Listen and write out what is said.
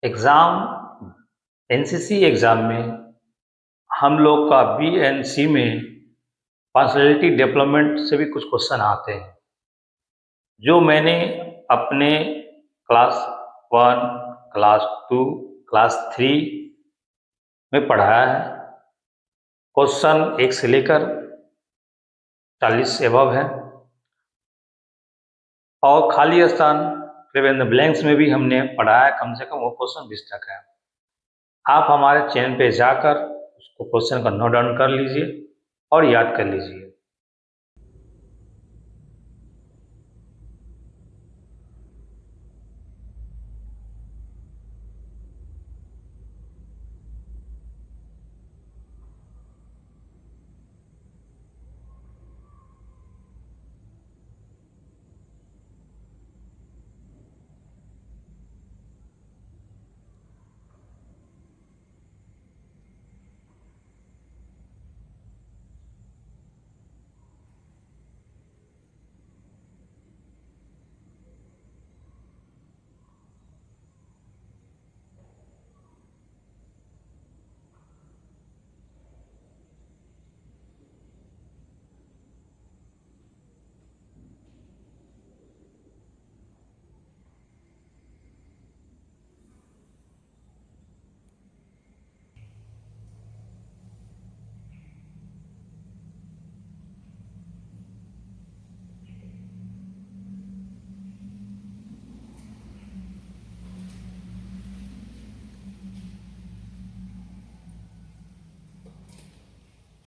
Exam NCC exam में हम लोग का बीएनसी में पर्सनैलिटी डेवलपमेंट से भी कुछ क्वेश्चन आते हैं, जो मैंने अपने क्लास 1, क्लास 2, क्लास 3 में पढ़ाया है। क्वेश्चन 1 से लेकर 40 एबव है और खाली स्थान फिल इन द ब्लैंक्स में भी हमने पढ़ाया है, कम से कम वो क्वेश्चन 20 तक है। आप हमारे चैनल पे जाकर उसको क्वेश्चन का नोट डाउन कर लीजिए और याद कर लीजिए।